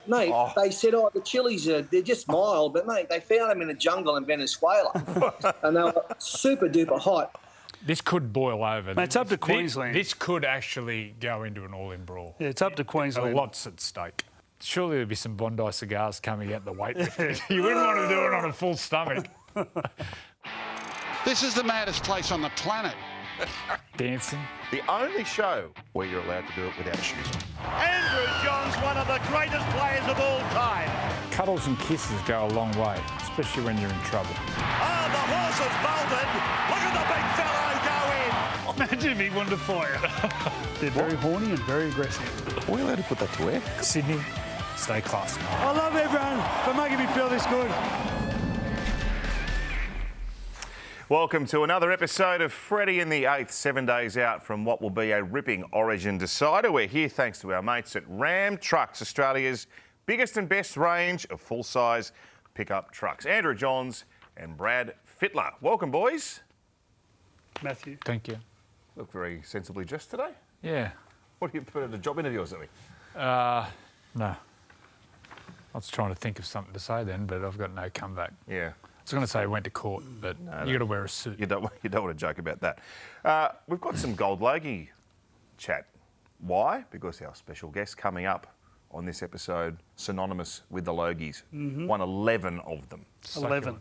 Mate, they said, the chilies, they're just mild, but, mate, they found them in a jungle in Venezuela. And they were super-duper hot. This could boil over. Mate, it's up to Queensland. This could actually go into an all-in brawl. Yeah, it's up to Queensland. Lots at stake. Surely there'll be some Bondi cigars coming out the weight lifting. You wouldn't want to do it on a full stomach. This is the maddest place on the planet. Dancing. The only show where you're allowed to do it without shoes on. Andrew Johns, one of the greatest players of all time. Cuddles and kisses go a long way, especially when you're in trouble. Oh, the horse has bolted. Look at the big fellow go in. Imagine if he wanted to fire. They're very horny and very aggressive. Are we allowed to put that to air? Sydney, stay classy. I love everyone for making me feel this good. Welcome to another episode of Freddy in the 8th, 7 days out from what will be a ripping Origin decider. We're here thanks to our mates at Ram Trucks, Australia's biggest and best range of full-size pickup trucks. Andrew Johns and Brad Fittler. Welcome, boys. Matthew. Thank you. Look very sensibly dressed today. Yeah. What, are you put at a job interview or something? No. I was trying to think of something to say then, but I've got no comeback. Yeah. I was going to say I went to court, but you got to wear a suit. You don't want to joke about that. We've got some Gold Logie chat. Why? Because our special guest coming up on this episode, synonymous with the Logies, won 11 of them. 11.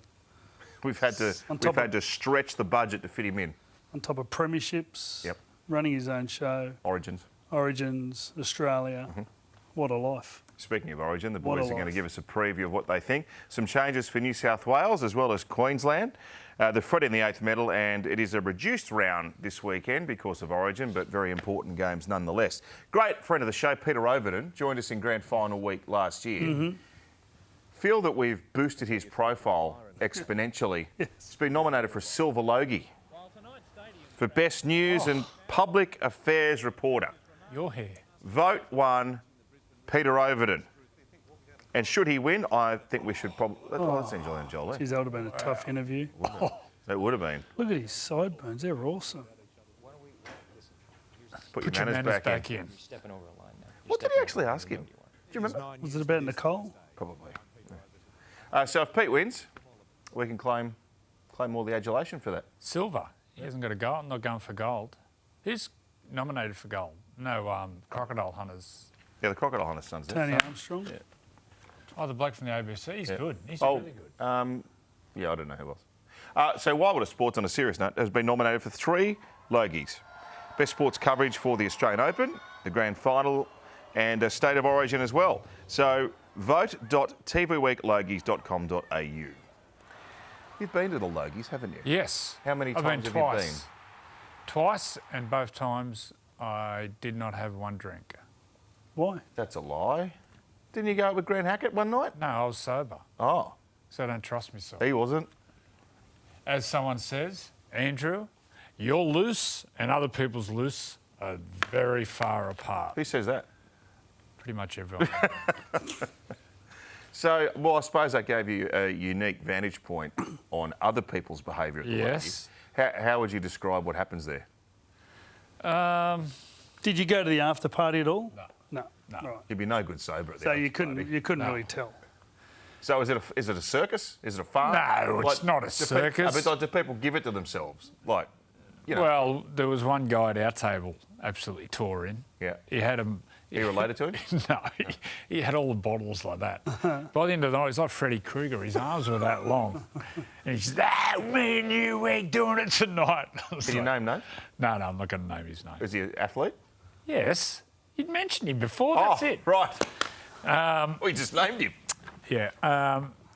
We've had to stretch the budget to fit him in. On top of premierships. Yep. Running his own show. Origins, Australia. What a life. Speaking of Origin, the boys are going to give us a preview of what they think. Some changes for New South Wales as well as Queensland. The Freddy in the 8th medal, and it is a reduced round this weekend because of Origin, but very important games nonetheless. Great friend of the show, Peter Overton, joined us in grand final week last year. Feel that we've boosted his profile exponentially. Yes. He's been nominated for a Silver Logie for Best News and Public Affairs Reporter. Your hair. Vote 1, Peter Overton. And should he win, I think we should probably... Let's Angelina Jolie. Geez, that would have been a tough interview. It would have been. Look at his sideburns. They're awesome. Put your manners back in. What did he actually ask him? Do you remember? Was it about Nicole? Probably. Yeah. So if Pete wins, we can claim all the adulation for that. Silver. He hasn't got a gold. I'm not going for gold. Who's nominated for gold? No, Crocodile Hunters. Yeah, the Crocodile Hunter's son's there. Tony Armstrong. Yeah. Oh, the bloke from the ABC. He's good. He's really good. Yeah, I don't know who else. So Wildwater Sports, on a serious note, has been nominated for 3 Logies. Best sports coverage for the Australian Open, the Grand Final, and a State of Origin as well. So vote.tvweeklogies.com.au. You've been to the Logies, haven't you? Yes. How many I've times been have twice. you been? Twice, and both times I did not have one drink. Why? That's a lie. Didn't you go out with Grant Hackett one night? No, I was sober, Oh, so I don't trust myself. he wasn't. As someone says, Andrew, your loose and other people's loose are very far apart. Who says that? Pretty much everyone. So, well, I suppose that gave you a unique vantage point on other people's behaviour at the Yes. Logies. How would you describe what happens there? Did you go to the after party at all? No. Right. You'd be no good sober at the So after you couldn't party. really tell. So is it a circus? Is it a farm? No, it's not a circus. But do people give it to themselves? Like, you know. Well, there was one guy at our table absolutely tore in. Yeah. He had him. Are you related to him? No, he had all the bottles like that. By the end of the night, he's like Freddy Krueger. His arms were that long. And he said, me and you ain't doing it tonight. Can you name names? No, I'm not going to name his name. Is he an athlete? Yes. You'd mentioned him before, that's it. Right. We just named him. Yeah.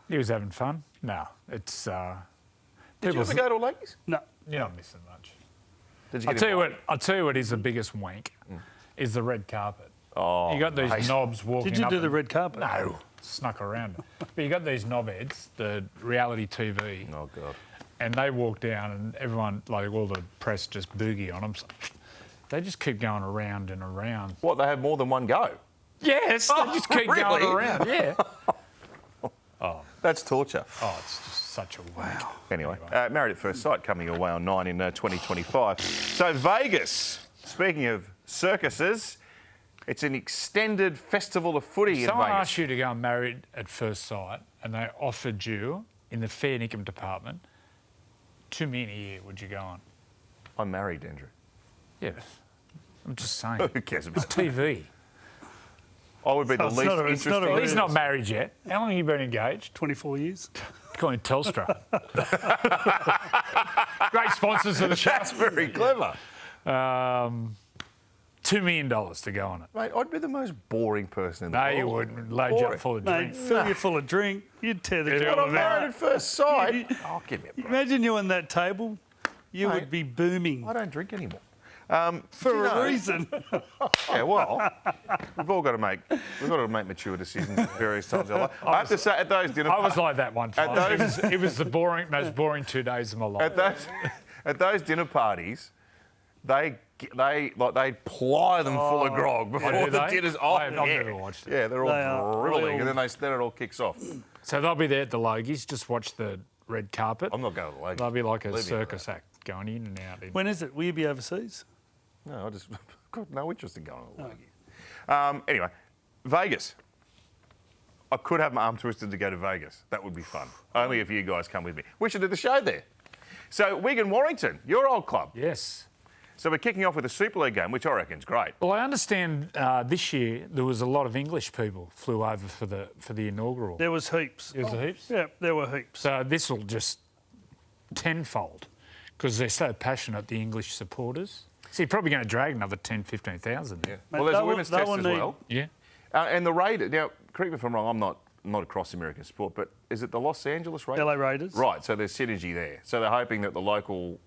He was having fun. No, it's... Did you ever go to a Logies? No. You're not missing much. Did you I'll get tell you what is the biggest wank, is the red carpet. Oh, You got these knobs walking Did you up do the and- red carpet? No, snuck around it. But you got these knobheads, the reality TV, Oh, God. and they walk down and everyone, like all the press, just boogie on them. So they just keep going around and around. What, they have more than one go? Yes, they just keep really? going around, yeah. That's torture. Oh, it's just such a wank. Anyway, Married at First Sight coming your way on 9 in 2025. So Vegas, speaking of circuses, It's an extended festival of footy in Someone Vegas. asked you to go married at first sight and they offered you, in the fair income department, $2 million a year, would you go on? I'm married, Andrew. Yeah, I'm just saying. Who cares about It's TV. I would be the it's least not a- it's not interesting. a- He's not married yet. How long have you been engaged? 24 years. Call him Telstra. Great sponsors of the show. That's very clever. $2 million to go on it. Mate, I'd be the most boring person in the No, world. you wouldn't. Load you up full of Mate, drink. fill you full of drink. You'd tear the Yeah, job But I'm of married that. at first sight. Oh, give me a break. Imagine you on that table. You Mate, would be booming I don't drink anymore. for a reason. Yeah, well, we've got to make mature decisions at various times in our life. I have to say, at those dinner I was like that one time. At those- It was the most boring 2 days of my life. at those dinner parties, they ply them full of grog before do the they? dinner's. I've never watched it. Yeah, they're all They are thrilling, oiled. and then it all kicks off. So they'll be there at the Logies, just watch the red carpet. I'm not going to the Logie. They'll be like a Leave me circus act going in and out. When is it? Will you be overseas? No, I've got no interest in going to the Logie. Anyway, Vegas. I could have my arm twisted to go to Vegas. That would be fun. Only if you guys come with me. We should do the show there. So, Wigan Warrington, your old club. Yes. So we're kicking off with a Super League game, which I reckon's great. Well, I understand this year there was a lot of English people flew over for the inaugural. There was heaps. There was heaps? Yeah, there were heaps. So this will just tenfold because they're so passionate, the English supporters. So you're probably going to drag another 10, 15,000 there. Well, there's a that women's will- that test will as need- well. Yeah. And the Raiders, now, correct me if I'm wrong, I'm not across American sport, but is it the Los Angeles Raiders? LA Raiders. Right, so there's synergy there. So they're hoping that the local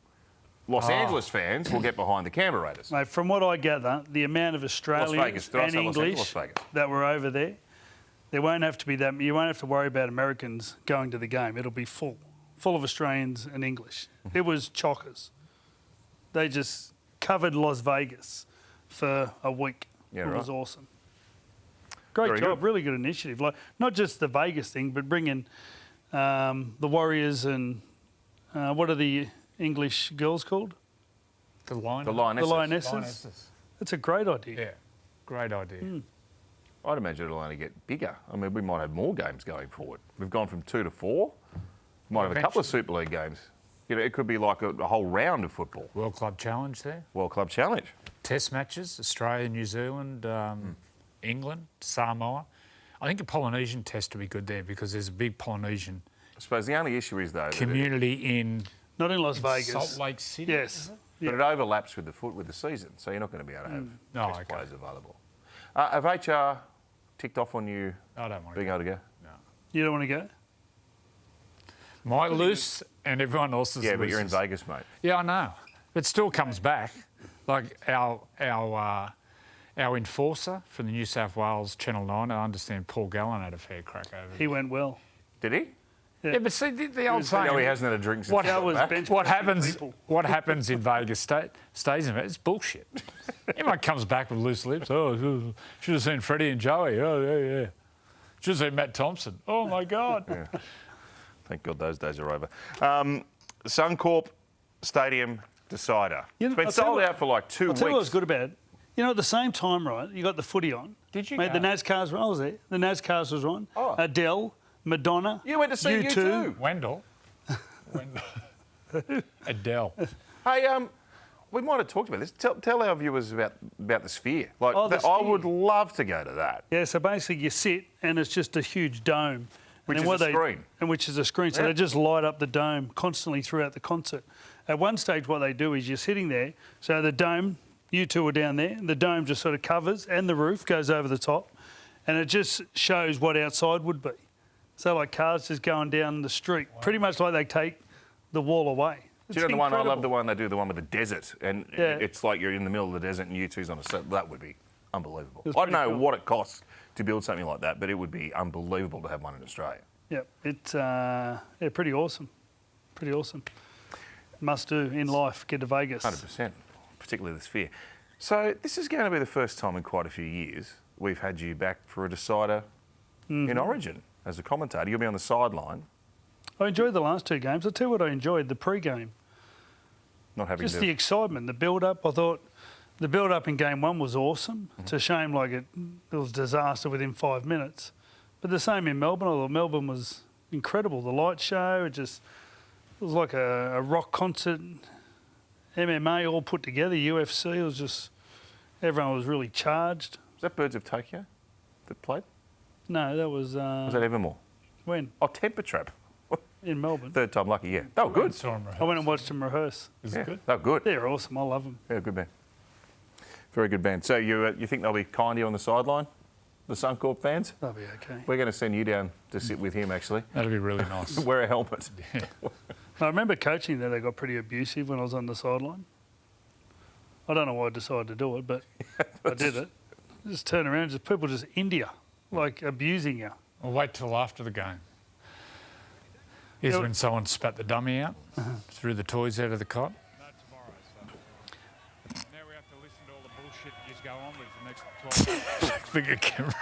Los Angeles fans will get behind the Canberra Raiders. Mate, from what I gather, the amount of Australians Vegas. Did I and say Los Angeles? English Las Vegas. that were over there, there won't have to be that. You won't have to worry about Americans going to the game. It'll be full of Australians and English. It was chockers. They just covered Las Vegas for a week. Yeah, it right. was awesome. Great Very job, good. really good initiative. Like not just the Vegas thing, but bringing the Warriors and what are the English girls called? The line. The Lionesses. The Lionesses. That's a great idea. Yeah. Great idea. I'd imagine it'll only get bigger. I mean, we might have more games going forward. We've gone from 2 to 4. Might have a couple of Super League games. You know, it could be like a whole round of football. World Club Challenge there. World Club Challenge. Test matches, Australia, New Zealand, England, Samoa. I think a Polynesian test would be good there because there's a big Polynesian I suppose the only issue is, though, that community in Not in Las Vegas. Salt Lake City. Yes. but it overlaps with the season, so you're not going to be able to have Oh, test okay. players available. Have HR ticked off on you I don't want to being go. able to go? You don't want to go? My loose and everyone else's Yeah, but you're in looses. Vegas, mate. Yeah, I know. It still comes back. Like our enforcer for the New South Wales Channel 9, I understand Paul Gallen had a fair crack over it. He went well. Did he? Yeah, but see, the old saying... No, he hasn't had a drink since What he got was back. bench What pressing happens? people. What happens in Vegas stays in Vegas. It's bullshit. Everyone comes back with loose lips. Oh, should have seen Freddy and Joey. Oh yeah. Should have seen Matt Thompson. Oh my God. Thank God those days are over. Suncorp Stadium decider. You know, It's been I'll tell you sold what- out for like 2 I'll weeks. tell you what was good about it. You know, at the same time, right, you got the footy on. Did you Mate, go? the NASCARs were, I was there. The NASCARs was on. Oh. Adele, Madonna. You went to see U2. Wendell. Adele. Hey, we might have talked about this. Tell our viewers about the Sphere. Like, Oh, the I Sphere. would love to go to that. Yeah, so basically you sit and it's just a huge dome. Which And is then a screen. And which is a screen. So Yeah. they just light up the dome constantly throughout the concert. At one stage, what they do is you're sitting there. So the dome, you two are down there. The dome just sort of covers and the roof goes over the top. And it just shows what outside would be. So like cars just going down the street. Pretty much like they take the wall away. Do you know It's the one? I love incredible. the one they do, the one with the desert, and Yeah. it's like you're in the middle of the desert and U2's on a set. That would be unbelievable. It's I don't pretty know cool. what it costs to build something like that, but it would be unbelievable to have one in Australia. Yeah, it's pretty awesome. Pretty awesome. Must do in life, get to Vegas. 100%, particularly the Sphere. So this is going to be the first time in quite a few years we've had you back for a decider in Origin as a commentator. You'll be on the sideline, I enjoyed the last two games. I'll tell you what I enjoyed, the pre-game. not having Just to... the excitement, the build-up. I thought The build-up in game one was awesome. It's a shame, like, it was disaster within 5 minutes. But the same in Melbourne. Although Melbourne was incredible. The light show, it was like a rock concert, MMA all put together, UFC. It was just, everyone was really charged. Was that Birds of Tokyo that played? No, that was... Was that Evermore? When? Oh, Temper Trap. In Melbourne. Third time lucky, yeah. They were good. I went and watched them rehearse. Is it good? They were good. They're awesome. I love them. Yeah, good band. Very good band. So you think they'll be kind to you on the sideline, the Suncorp fans? They'll be okay. We're going to send you down to sit with him, actually. That'd be really nice. Wear a helmet. Yeah. I remember coaching there. They got pretty abusive when I was on the sideline. I don't know why I decided to do it, but I did it. Just turn around, just people just India, like abusing you. We'll wait till after the game. Here's when someone spat the dummy out, threw the toys out of the cot. No, tomorrow, so. Now we have to listen to all the bullshit you just go on with the next 12 Bigger camera.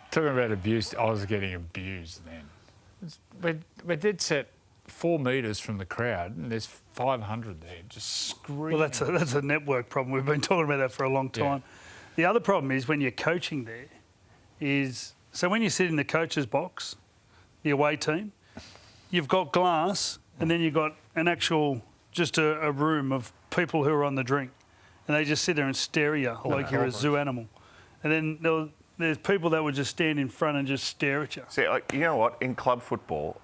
Talking about abuse, I was getting abused then. We're dead set 4 metres from the crowd, and there's 500 there just screaming. Well, that's a network problem. We've been talking about that for a long time. Yeah. The other problem is when you're coaching there, so when you sit in the coach's box, the away team, you've got glass, and then you've got an actual, just a room of people who are on the drink, and they just sit there and stare at you like you're a zoo animal. And then there's people that would just stand in front and just stare at you. See, like, you know what? In club football,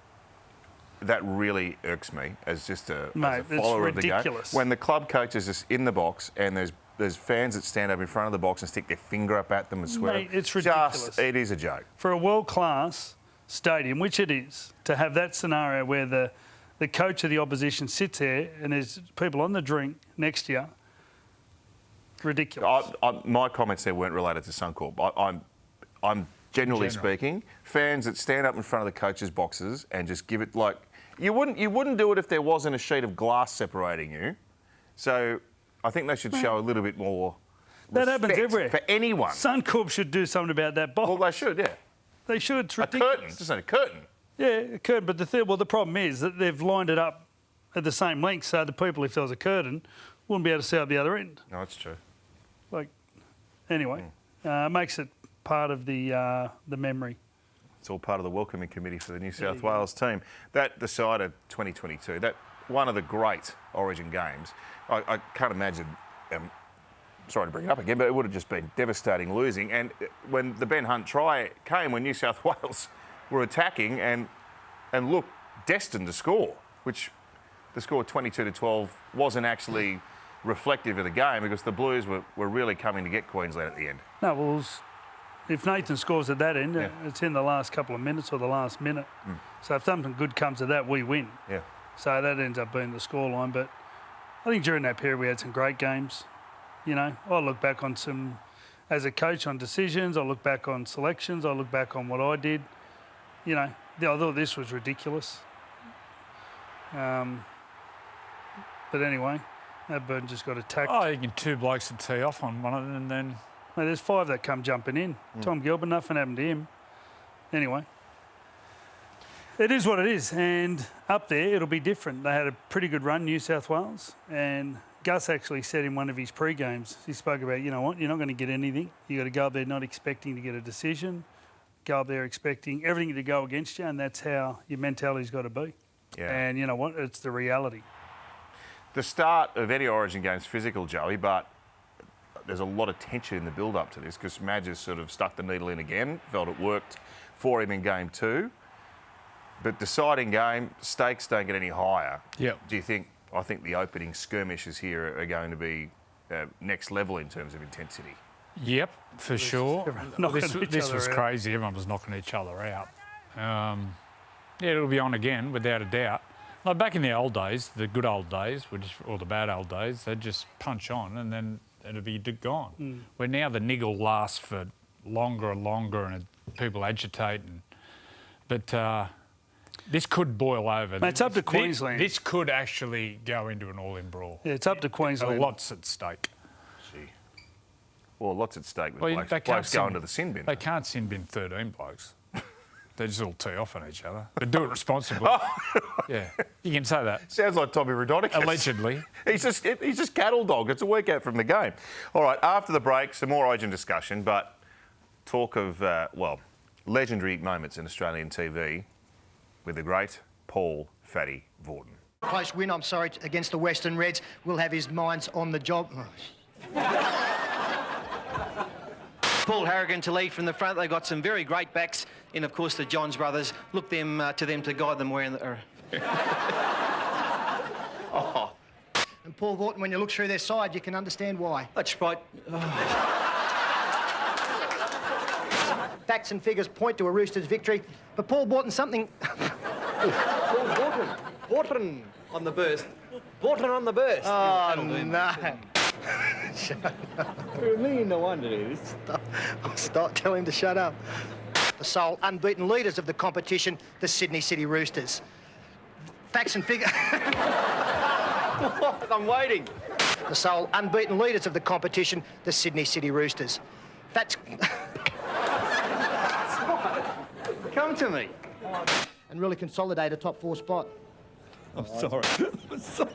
that really irks me as just a follower of the game. When the club coach is just in the box and there's fans that stand up in front of the box and stick their finger up at them and swear. Mate, it's ridiculous. It is a joke. For a world-class stadium, which it is, to have that scenario where the coach of the opposition sits there and there's people on the drink next to you, ridiculous. My comments there weren't related to Suncorp. I'm generally speaking, fans that stand up in front of the coach's boxes and just give it like... You wouldn't do it if there wasn't a sheet of glass separating you. So I think they should show a little bit more that happens everywhere. For anyone. Suncorp should do something about that box. Well, they should, yeah. They should. It's ridiculous. A curtain, just a curtain. Yeah, a curtain. But the problem is that they've lined it up at the same length, so the people, if there was a curtain, wouldn't be able to see out the other end. No, that's true. Like, anyway, makes it part of the memory. It's all part of the welcoming committee for the New South Wales team. That decided 2022. That one of the great Origin games. I can't imagine. Sorry to bring it up again, but it would have just been devastating losing. And when the Ben Hunt try came, when New South Wales were attacking and looked destined to score, which the score 22-12 wasn't actually reflective of the game because the Blues were really coming to get Queensland at the end. No, well, if Nathan scores at that end, it's in the last couple of minutes or the last minute. So if something good comes of that, we win. Yeah. So that ends up being the scoreline. But I think during that period we had some great games. You know, I look back on some, as a coach, on decisions. I look back on selections. I look back on what I did. You know, I thought this was ridiculous. But anyway, that bird just got attacked. Oh, you can 2 blokes to tee off on one of them and then... Mate, there's 5 that come jumping in. Tom Gilbert, nothing happened to him. Anyway, it is what it is. And up there, it'll be different. They had a pretty good run, New South Wales. And Gus actually said in one of his pre-games, he spoke about, you know what, you're not going to get anything. You got to go up there not expecting to get a decision. Go up there expecting everything to go against you, and that's how your mentality's got to be. Yeah. And you know what? It's the reality. The start of any Origin game's physical, Joey, but there's a lot of tension in the build-up to this because Madge has sort of stuck the needle in again, felt it worked for him in game 2. But deciding game, stakes don't get any higher. Yep. Do you think, I think the opening skirmishes here are going to be next level in terms of intensity? Yep, for sure. This was out. crazy. Everyone was knocking each other out. Yeah, it'll be on again, without a doubt. Like back in the old days, the good old days, or the bad old days, they'd just punch on and then it'd be gone. Where now the niggle lasts for longer and longer and people agitate. But this could boil over. Mate, it's up to Queensland. This could actually go into an all-in brawl. Yeah, it's up to Queensland. Lots at stake. Gee. Well, lots at stake with Well, blokes going to the sin bin. They can't sin bin 13 blokes. They just all tee off on each other. But do it responsibly. Yeah, you can say that. Sounds like Tommy Rhodonicus. Allegedly. He's just cattle dog. It's a week out from the game. All right, after the break, some more Origin discussion, but talk of, legendary moments in Australian TV with the great Paul Freddy Vautin. Close win, I'm sorry, against the Western Reds. Will have his minds on the job. Paul Harrigan to lead from the front. They've got some very great backs in, of course, the Johns brothers. Look to them to guide them where in the... Oh. And Paul Vautin, when you look through their side, you can understand why. That's right. Facts and figures point to a Roosters victory, but Paul Vautin something... Paul Vautin on the burst. Vautin on the burst. Oh, no. You're a million to one to do this. Stop, tell him to shut up. The sole unbeaten leaders of the competition, the Sydney City Roosters. Facts and figures... I'm waiting. The sole unbeaten leaders of the competition, the Sydney City Roosters. Facts... Come to me. And really consolidate a top 4 spot. I'm sorry. I'm sorry.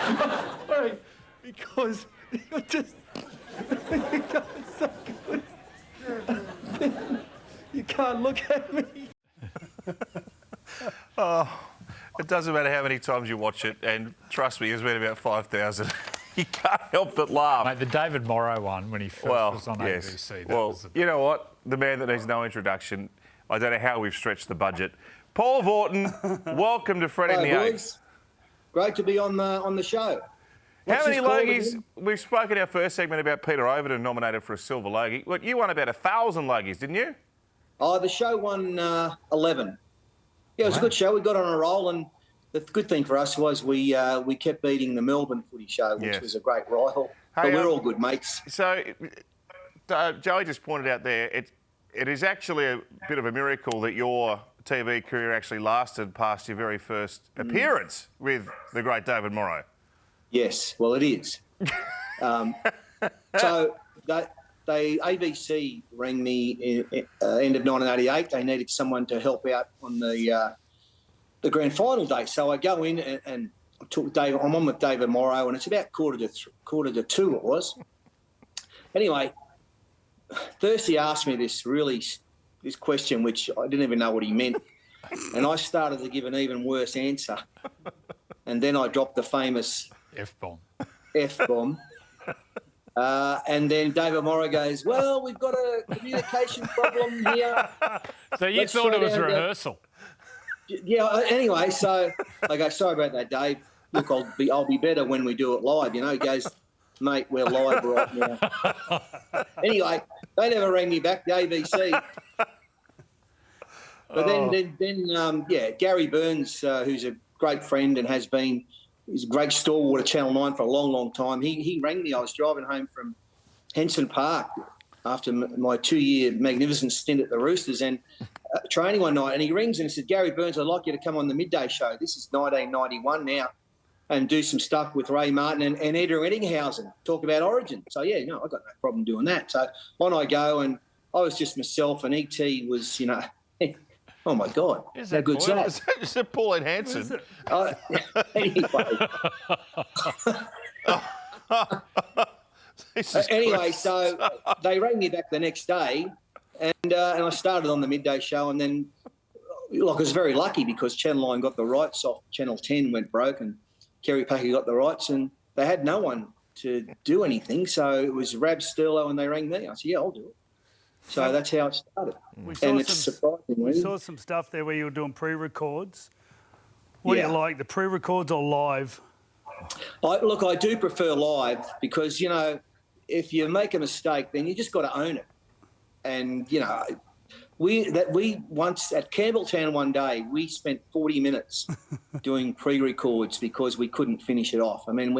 I'm sorry. Because you're just... you got so good. You can't look at me. It doesn't matter how many times you watch it, and trust me, it's been about 5,000. You can't help but laugh. Mate, the David Morrow one when he first was on ABC. You know what? The man that needs no introduction. I don't know how we've stretched the budget. Paul Vautin, welcome to Freddy in the Eighth. Great to be on the show. How many Logies? We've spoken in our first segment about Peter Overton nominated for a silver Logie. Look, you won about 1,000 Logies, didn't you? Oh, the show won 11. Yeah, it was a good show. We got on a roll, and the good thing for us was we kept beating the Melbourne Footy Show, which was a great rival. Hey, but we're all good mates. So, Joey just pointed out there, it is actually a bit of a miracle that your TV career actually lasted past your very first appearance with the great David Morrow. Yes, well, it is. So ABC rang me in end of 1988. They needed someone to help out on the grand final day. So I go in and took David. I'm on with David Morrow, and it's about quarter to two. It was. Anyway, Thirsty asked me this question, which I didn't even know what he meant, and I started to give an even worse answer, and then I dropped the famous F-bomb. And then David Morrow goes, well, we've got a communication problem here. So you thought it was rehearsal? Yeah, anyway, so I go, sorry about that, Dave. Look, I'll be better when we do it live. You know, he goes, mate, we're live right now. Anyway, they never rang me back, the ABC. But then, Gary Burns, who's a great friend and he's a great stalwart at Channel 9 for a long, long time. He rang me. I was driving home from Henson Park after my 2-year magnificent stint at the Roosters and training one night. And he rings and he said, Gary Burns, I'd like you to come on the midday show. This is 1991 now, and do some stuff with Ray Martin and Andrew Ettinghausen, talk about Origin. So, yeah, no, I got no problem doing that. So on I go, and I was just myself, and ET was, you know... Oh, my God. How good's that? Is it Pauline Hanson? Anyway. Anyway, so they rang me back the next day, and I started on the midday show, and then, like, I was very lucky because Channel 9 got the rights off. Channel 10 went broke, and Kerry Packer got the rights, and they had no one to do anything. So it was Rab Sterlo, and they rang me. I said, yeah, I'll do it. So that's how it started. We saw some stuff there where you were doing pre-records. What do you like, the pre-records or live? I do prefer live because, you know, if you make a mistake, then you just got to own it. And, you know, we once at Campbelltown one day, we spent 40 minutes doing pre-records because we couldn't finish it off. I mean,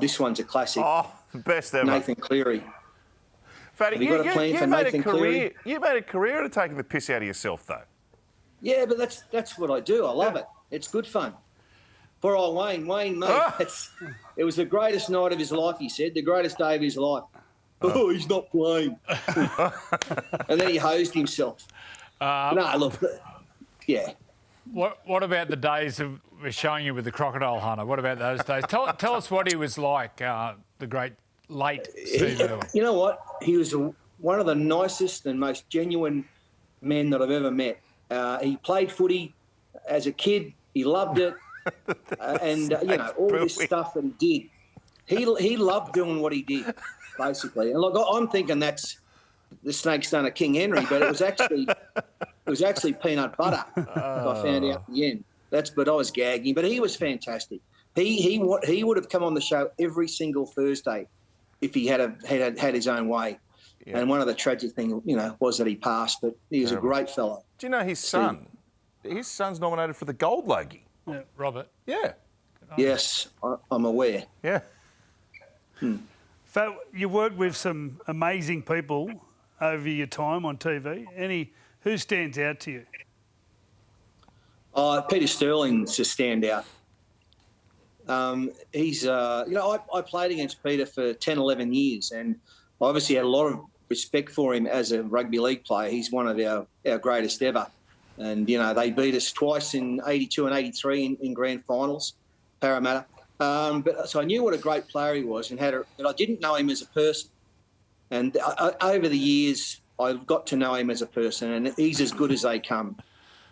this one's a classic. Oh, best ever. Nathan Cleary. Freddy, you made a career out of taking the piss out of yourself, though. Yeah, but that's what I do. I love it. It's good fun. Poor old Wayne, mate, it was the greatest night of his life, he said, the greatest day of his life. Oh, he's not playing. And then he hosed himself. No, look, yeah. What about the days of we're showing you with the crocodile hunter? What about those days? Tell us what he was like, the great late Steve Irwin. You know what? He was one of the nicest and most genuine men that I've ever met. He played footy as a kid. He loved it. All this stuff that he did. He loved doing what he did, basically. And look, I'm thinking that's the snake's done a King Henry, but it was actually peanut butter. I found out at the end. But I was gagging. But he was fantastic. He would have come on the show every single Thursday if he had his own way. Yeah. And one of the tragic things, was that he passed. But he was a great fellow. Do you know his son? His son's nominated for the Gold Logie. Yeah, Robert. Yeah. Yes, I'm aware. Yeah. So you worked with some amazing people over your time on TV. Who stands out to you? Peter Sterling's a standout. He's, I played against Peter for 10, 11 years, and I obviously had a lot of respect for him as a rugby league player. He's one of our greatest ever. And, they beat us twice in 82 and 83 in grand finals, Parramatta. So I knew what a great player he was, but I didn't know him as a person. And over the years, I got to know him as a person, and he's as good as they come.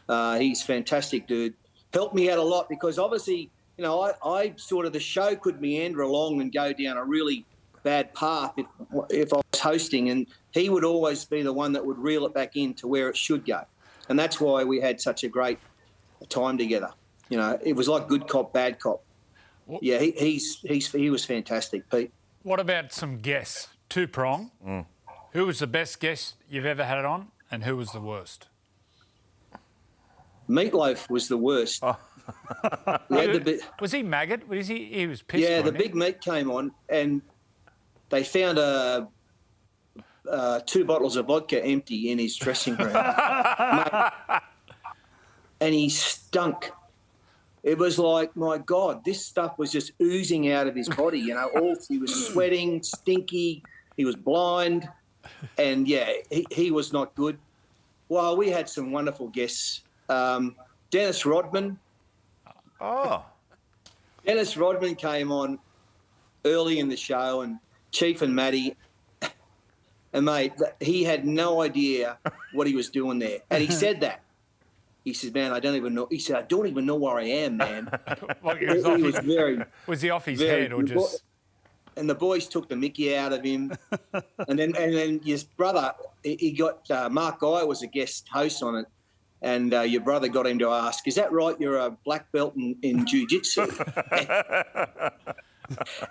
He's a fantastic dude. Helped me out a lot because obviously, I sort of, the show could meander along and go down a really bad path if I was hosting, and he would always be the one that would reel it back in to where it should go. And that's why we had such a great time together. It was like good cop, bad cop. Yeah, he was fantastic, Pete. What about some guests? Two-prong. Who was the best guest you've ever had on, and who was the worst? Meatloaf was the worst. Was he maggot? He was pissed. Yeah, the big meat came on, and they found 2 bottles of vodka empty in his dressing room. And he stunk. It was like, my God, this stuff was just oozing out of his body. He was sweating, stinky. He was blind. And, he was not good. Well, we had some wonderful guests. Dennis Rodman. Oh. Dennis Rodman came on early in the show, and Chief and Matty. And, mate, he had no idea what he was doing there. And he said that. He said, man, I don't even know. He said, I don't even know where I am, man. Was he off his head or just... And the boys took the mickey out of him. and then his brother, he got... Mark Guy was a guest host on it. And your brother got him to ask, is that right, you're a black belt in jiu-jitsu?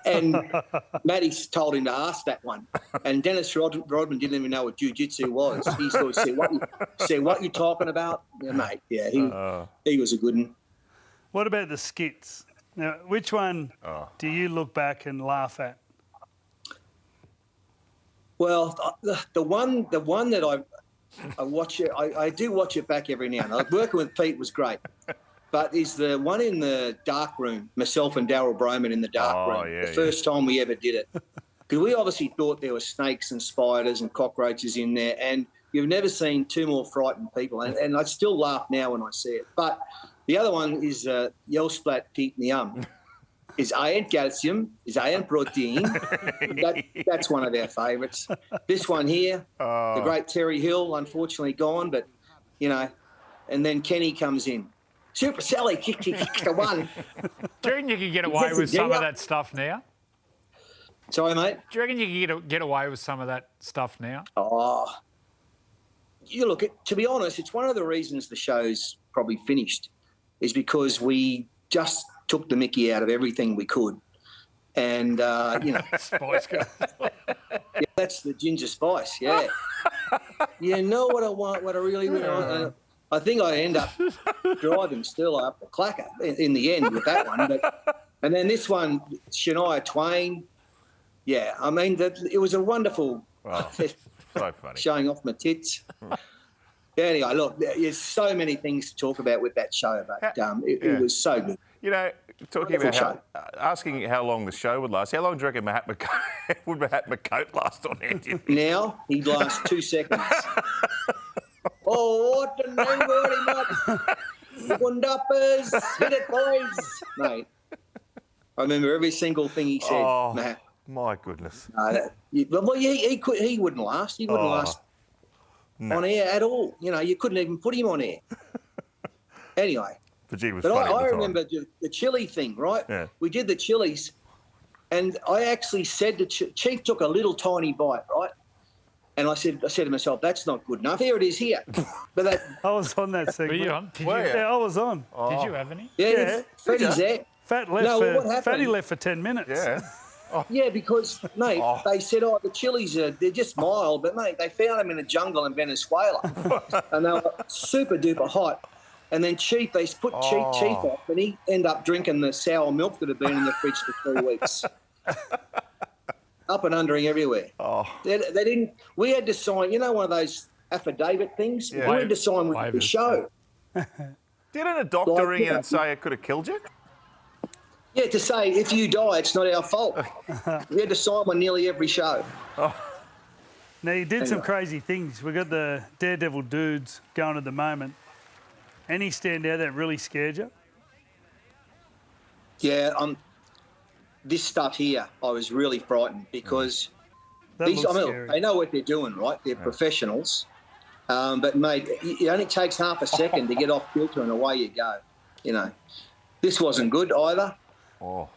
And Matty told him to ask that one. And Dennis Rodman didn't even know what jiu-jitsu was. He sort of said, what you talking about? Yeah, mate, he was a good one. What about the skits? Now, which one do you look back and laugh at? Well, the one that I watch it, I do watch it back every now and then. Working with Pete was great. But is the one in the dark room, myself and Darryl Broman in the dark room, the first time we ever did it. Because we obviously thought there were snakes and spiders and cockroaches in there, and you've never seen 2 more frightened people. And I still laugh now when I see it. But the other one is Yell Splat Pete Nium. Is iron calcium, is iron protein. That's one of our favourites. This one here, the great Terry Hill, unfortunately gone, but, and then Kenny comes in. Super Sally, kick the one. Do you reckon you could get away with some of that stuff now? Sorry, mate? Do you reckon you could get away with some of that stuff now? Oh, you look, to be honest, it's one of the reasons the show's probably finished is because we just took the mickey out of everything we could. And, Spice Girls. That's the ginger spice, yeah. You know what I want, what I really want. I think I end up driving Stella up the clacker in the end with that one. And then this one, Shania Twain. Yeah, I mean, it was a wonderful so funny. Showing off my tits. Anyway, look, there's so many things to talk about with that show, but it was so good. talking about asking how long the show would last. How long do you reckon would Mahatma Coat last on air? Now he'd last 2 seconds. Oh, what the name Gunduppers, hit it, boys, mate. I remember every single thing he said. Oh, Matt. my goodness. He wouldn't last. He wouldn't last on air at all. You know, you couldn't even put him on air. Anyway. But I remember the chili thing, right? Yeah. We did the chilies, and I actually said to Chief took a little tiny bite, right? And I said to myself, that's not good enough. Here it is here. But that I was on that Were segment. you on? Yeah, I was on. Did you have any? Yeah. Freddy's there. Fat left. what happened? Fatty left for 10 minutes. Yeah. Yeah, because, mate, they said, the chilies they're just mild. But, mate, they found them in a jungle in Venezuela. And they were super duper hot. And then Chief, they put Chief off, and he ended up drinking the sour milk that had been in the fridge for 3 weeks. Up and undering everywhere. Oh. They didn't. We had to sign. You know, one of those affidavit things. Yeah. We had to sign with the show. Didn't a doctor ring in and say it could have killed you? Yeah, to say if you die, it's not our fault. We had to sign one nearly every show. Now, you did some crazy things. We've got the Daredevil dudes going at the moment. Any stand out that really scared you? Yeah, this stuff here, I was really frightened because they know what they're doing, right? They're professionals. But, mate, it only takes half a second to get off kilter and away you go. You know, this wasn't good either. Oh.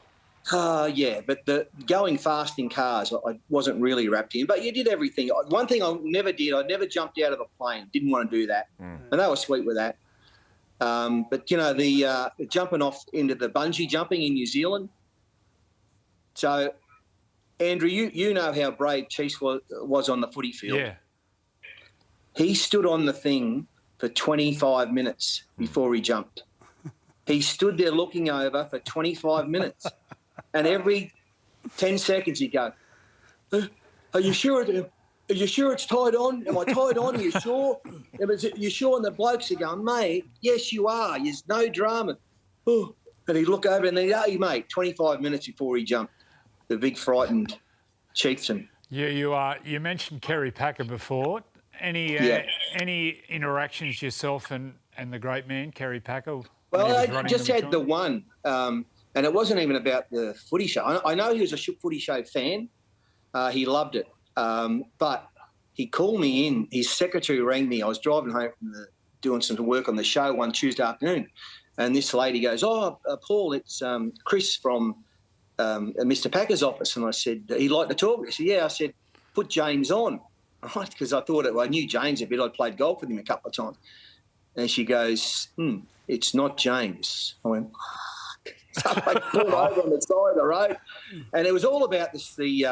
Yeah, but the going fast in cars, I wasn't really wrapped in. But you did everything. One thing I never did, I never jumped out of a plane. Didn't want to do that. And they were sweet with that. But, you know, the jumping off into the bungee jumping in New Zealand. So, Andrew, you know how brave Chiefs was on the footy field. Yeah. He stood on the thing for 25 minutes before he jumped. He stood there looking over for 25 minutes. And every 10 seconds he'd go, are you sure it's tied on? Am I tied on? Are you sure? You sure? And the blokes are going, mate, yes, you are. There's no drama. Oh. And he'd look over and then, hey, mate, 25 minutes before he jumped. The big frightened chieftain. Yeah, you mentioned Kerry Packer before. Any interactions yourself and the great man, Kerry Packer? Well, I just had the one, and it wasn't even about the Footy Show. I know he was a Footy Show fan. He loved it. But he called me in. His secretary rang me. I was driving home from doing some work on the show one Tuesday afternoon, and this lady goes, Paul, it's Chris from Mr. Packer's office. And I said, he'd like to talk. He said, yeah. I said, put James on, right? Because I knew James a bit. I'd played golf with him a couple of times. And she goes, it's not James. I went, so I pulled over on the side of the road. And it was all about the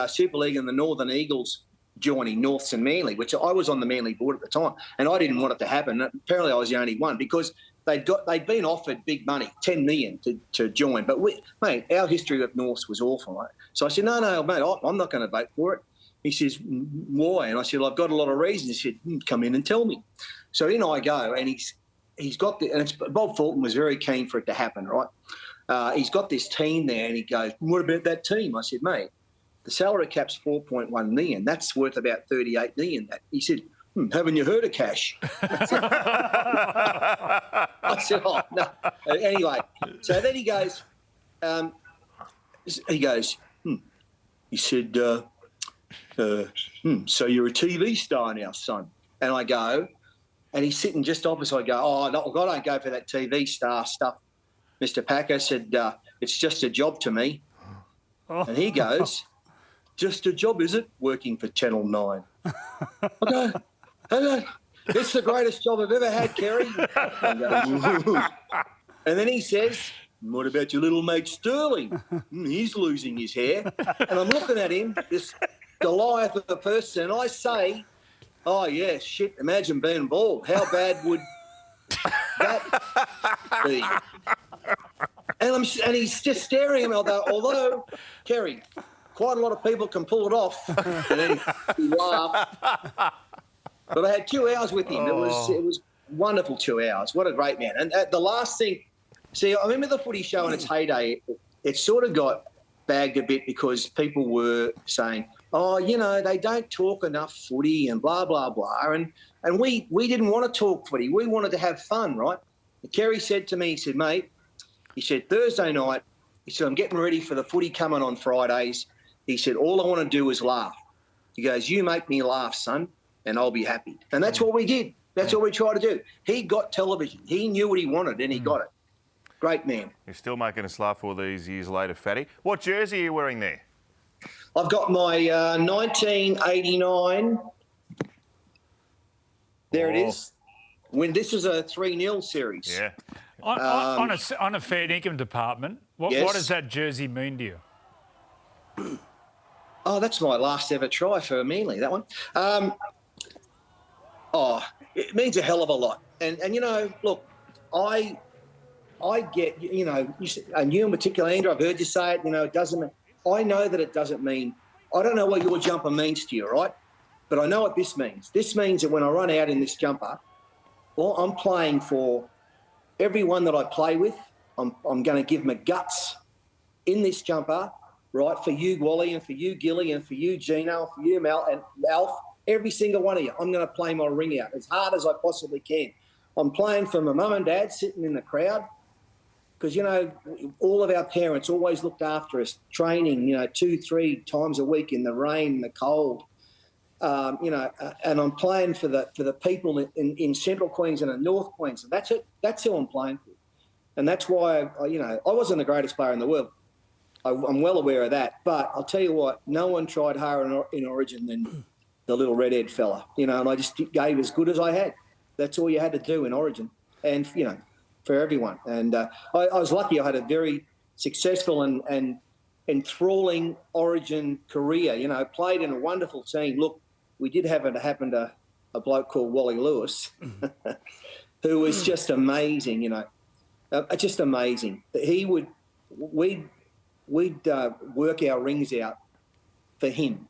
Super League and the Northern Eagles joining Norths and Manly, which I was on the Manly board at the time. And I didn't want it to happen. Apparently I was the only one because they'd been offered big money, $10 million to join. But, mate, our history with Norths was awful. Right? So I said, no, mate, I'm not going to vote for it. He says, why? And I said, well, I've got a lot of reasons. He said, come in and tell me. So in I go, and he's got Bob Fulton was very keen for it to happen, right? He's got this team there, and he goes, what about that team? I said, mate, the salary cap's $4.1 million. That's worth about $38 million. He said, haven't you heard of cash? I said, oh, no. Anyway, so then he goes, he said, so you're a TV star now, son. And I go, and he's sitting just opposite. I go, I don't go for that TV star stuff. Mr. Packer said, it's just a job to me. And he goes, just a job, is it? Working for Channel 9. I go, it's the greatest job I've ever had, Kerry. And then he says, what about your little mate Sterling? He's losing his hair. And I'm looking at him, this Goliath of a person, and I say, oh, yeah, shit, imagine being bald. How bad would that be? And he's just staring at me, although, Kerry, quite a lot of people can pull it off. And then he laughed. But I had 2 hours with him. It was wonderful 2 hours. What a great man. And the last thing See, I remember the Footy Show in its heyday. It sort of got bagged a bit because people were saying, oh, you know, they don't talk enough footy and blah, blah, blah. And we didn't want to talk footy. We wanted to have fun, right? And Kerry said to me, he said, mate, he said, Thursday night, he said, I'm getting ready for the footy coming on Fridays. He said, all I want to do is laugh. He goes, you make me laugh, son, and I'll be happy. And that's what we did. That's what we tried to do. He got television. He knew what he wanted, and he got it. Great man. You're still making us laugh all these years later, Fatty. What jersey are you wearing there? I've got my 1989. There it is. When this is a 3-0 series. Yeah. On a fair income department, what does that jersey mean to you? Oh, that's my last ever try for Manly, that one. It means a hell of a lot. And you know, look, I get, you know, and you in particular, Andrew, I've heard you say it, you know, it doesn't mean, I know that it doesn't mean, I don't know what your jumper means to you, right? But I know what this means. This means that when I run out in this jumper, well, I'm playing for everyone that I play with. I'm going to give my guts in this jumper, right, for you, Wally, and for you, Gilly, and for you, Gino, for you, Mal, and Alf, every single one of you. I'm going to play my ring out as hard as I possibly can. I'm playing for my mum and dad sitting in the crowd because, you know, all of our parents always looked after us, training, you know, 2-3 times a week in the rain, the cold, you know, and I'm playing for the people in Central Queensland and North Queensland. That's it. That's who I'm playing for. And that's why, you know, I wasn't the greatest player in the world. I'm well aware of that. But I'll tell you what, no one tried harder in Origin than the little redhead fella, you know, and I just gave as good as I had. That's all you had to do in Origin and, you know, for everyone. And I was lucky. I had a very successful and enthralling Origin career, you know, played in a wonderful team. Look, we did have it happen to a bloke called Wally Lewis, who was just amazing, you know, just amazing. We'd work our rings out for him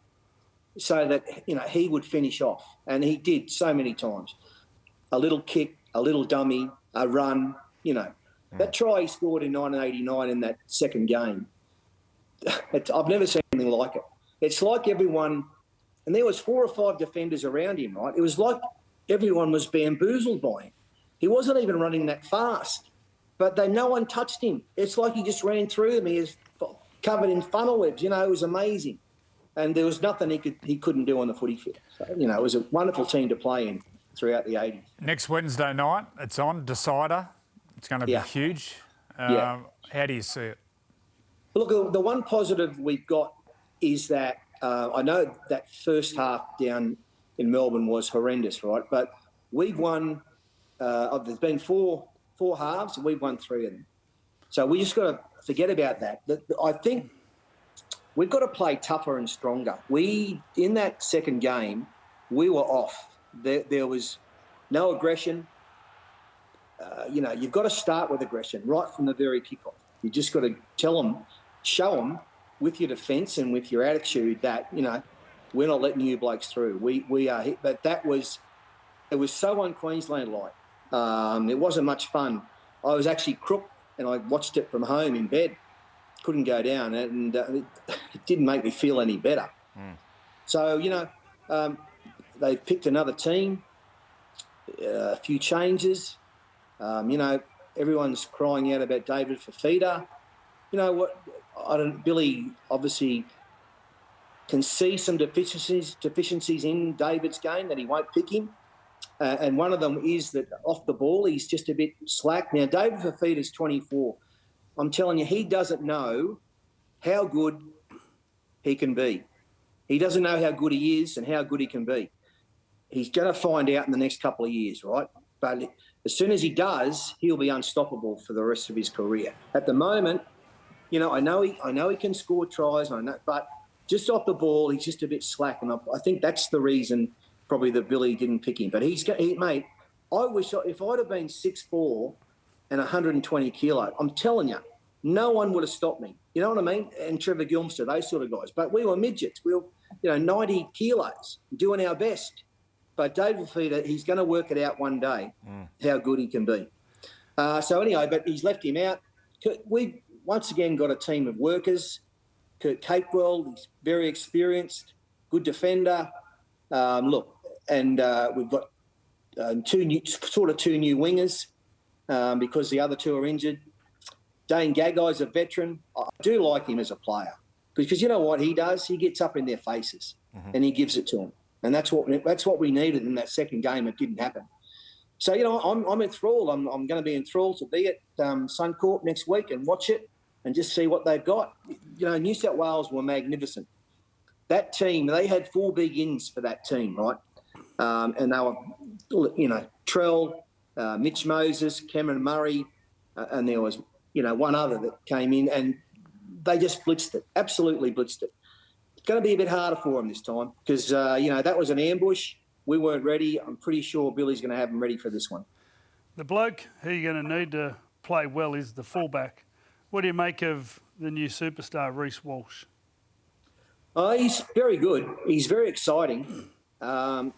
so that, you know, he would finish off. And he did so many times. A little kick, a little dummy, a run, you know. That try he scored in 1989 in that second game, I've never seen anything like it. It's like everyone, and there was 4 or 5 defenders around him, right? It was like everyone was bamboozled by him. He wasn't even running that fast, but no one touched him. It's like he just ran through them. He was covered in funnel webs, you know, it was amazing. And there was nothing he couldn't do on the footy field. So, you know, it was a wonderful team to play in throughout the 80s. Next Wednesday night, it's on, Decider. It's going to be huge. How do you see it? Look, the one positive we've got is that I know that first half down in Melbourne was horrendous, right? But we've won, there's been four halves, and we've won 3 of them. So we just got to forget about that. I think we've got to play tougher and stronger. In that second game, we were off. There was no aggression. You know, you've got to start with aggression right from the very kickoff. You just got to show them with your defence and with your attitude that, you know, we're not letting you blokes through. We are hit. But it was so un-Queensland-like. It wasn't much fun. I was actually crook and I watched it from home in bed. Couldn't go down, and it didn't make me feel any better. So, you know, they've picked another team, a few changes. You know, everyone's crying out about David Fafita. You know what? Billy obviously can see some deficiencies in David's game that he won't pick him. And one of them is that off the ball, he's just a bit slack. Now, David Fafita's 24. I'm telling you, he doesn't know how good he can be. He doesn't know how good he is and how good he can be. He's going to find out in the next couple of years, right? But as soon as he does, he'll be unstoppable for the rest of his career. At the moment, you know, I know he can score tries, but just off the ball, he's just a bit slack, and I think that's the reason probably that Billy didn't pick him. But mate, I wish if I'd have been 6'4" and 120 kilo, I'm telling you, no one would have stopped me. You know what I mean? And Trevor Gilmster, those sort of guys. But we were midgets. We were, 90 kilos, doing our best. But David Fafita, he's going to work it out one day, how good he can be. So anyway, but he's left him out. We've once again got a team of workers. Kurt Capewell, he's very experienced, good defender. We've got two new wingers because the other two are injured. Dane Gaggai's a veteran. I do like him as a player because you know what he does? He gets up in their faces and he gives it to them. And that's what we needed in that second game. It didn't happen. So, you know, I'm enthralled. I'm going to be enthralled to be at Suncorp next week and watch it and just see what they've got. You know, New South Wales were magnificent. That team, they had 4 big ins for that team, right? And they were, you know, Trell, Mitch Moses, Cameron Murray, and there was, you know, one other that came in and they just blitzed it, absolutely blitzed it. It's going to be a bit harder for them this time because, you know, that was an ambush. We weren't ready. I'm pretty sure Billy's going to have them ready for this one. The bloke who you're going to need to play well is the fullback. What do you make of the new superstar, Reece Walsh? He's very good. He's very exciting. And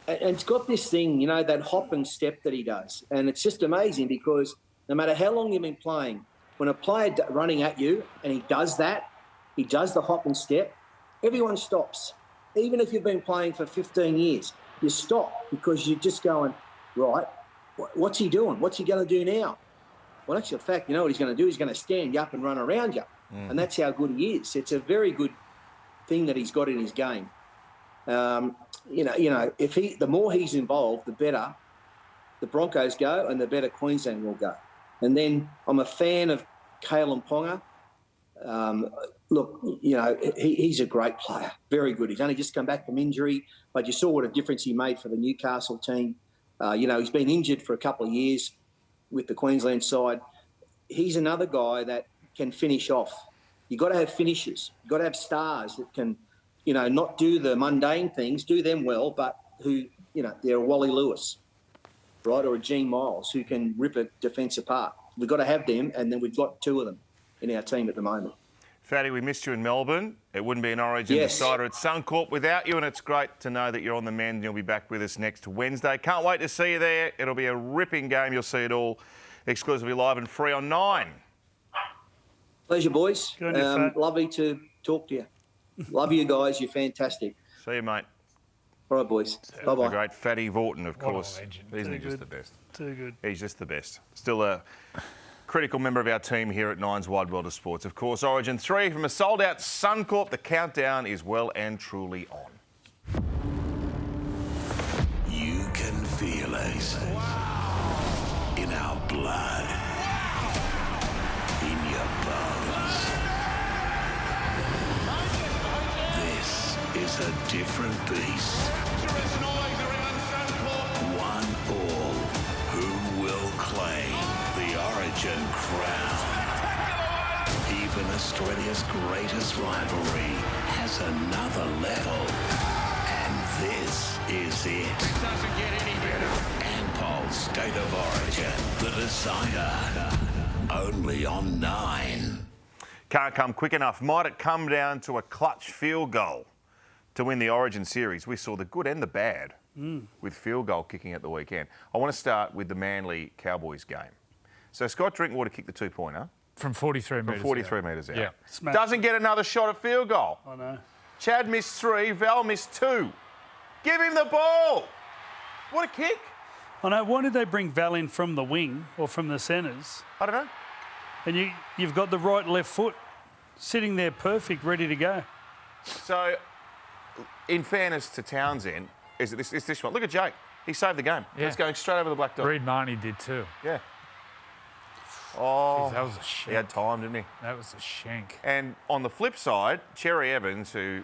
it's got this thing, you know, that hop and step that he does. And it's just amazing because no matter how long you've been playing, when a player running at you and he does that, he does the hop and step, everyone stops. Even if you've been playing for 15 years, you stop because you're just going, right, what's he doing? What's he going to do now? Well, actually, in fact, you know what he's going to do? He's going to stand you up and run around you. And that's how good he is. It's a very good thing that he's got in his game. You know, the more he's involved, the better the Broncos go and the better Queensland will go. And then I'm a fan of Kalen Ponga. Look, you know, he's a great player, very good. He's only just come back from injury, but you saw what a difference he made for the Newcastle team. You know, he's been injured for a couple of years with the Queensland side. He's another guy that can finish off. You've got to have finishers. You've got to have stars that can, you know, not do the mundane things, do them well, but who, you know, they're a Wally Lewis, right, or a Gene Miles who can rip a defence apart. We've got to have them, and then we've got 2 of them in our team at the moment. Fatty, we missed you in Melbourne. It wouldn't be an Origin decider at Suncorp without you, and it's great to know that you're on the mend and you'll be back with us next Wednesday. Can't wait to see you there. It'll be a ripping game. You'll see it all exclusively live and free on 9. Pleasure, boys. Lovely to talk to you. Love you guys. You're fantastic. See you, mate. All right, boys. Bye-bye. The great Fatty Vautin, of course. Isn't he just the best? Too good. He's just the best. Still a critical member of our team here at Nine's Wide World of Sports. Of course, Origin 3 from a sold-out Suncorp. The countdown is well and truly on. You can feel it. Wow. In our blood. Wow. In your bones. This is a different beast. One all. Who will claim the Origin crown? Even Australia's greatest rivalry has another level. And this is it. It doesn't get any better. Ampol State of Origin, the decider. Only on 9. Can't come quick enough. Might it come down to a clutch field goal to win the Origin series? We saw the good and the bad with field goal kicking at the weekend. I want to start with the Manly Cowboys game. So Scott Drinkwater kicked the 2-pointer. From 43 metres From 43 metres out. Yeah. Doesn't get another shot at field goal. I know. Chad missed 3, Val missed 2. Give him the ball. What a kick. I know. Why did they bring Val in from the wing or from the centres? I don't know. And you've got the right left foot sitting there perfect, ready to go. So, in fairness to Townsend, is this one? Look at Jake. He saved the game. Yeah. It's going straight over the black dot. Reid Marnie did too. Yeah. Oh, Jeez, that was a shank. He had time, didn't he? That was a shank. And on the flip side, Cherry Evans, who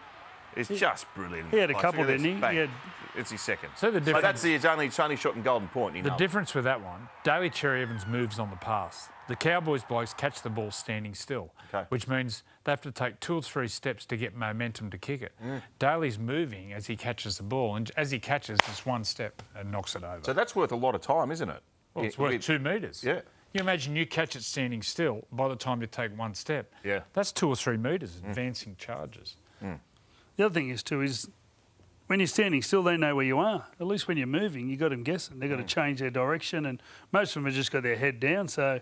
is just brilliant. He had a Like, couple, look at didn't this. he? Bang. It's his second. So the difference- that's his only shot in Golden Point. The difference with that one, Daly Cherry Evans moves on the pass. The Cowboys blokes catch the ball standing still, which means they have to take 2 or 3 steps to get momentum to kick it. Daly's moving as he catches the ball, and as he catches, just 1 step and knocks it over. So that's worth a lot of time, isn't it? Well, it's worth 2 metres. Yeah. You imagine you catch it standing still, by the time you take 1 step, Yeah. that's 2 or 3 metres advancing charges. The other thing is too is When you're standing still, they know where you are. At least when you're moving, you got them guessing. They've got to change their direction, and most of them have just got their head down. So,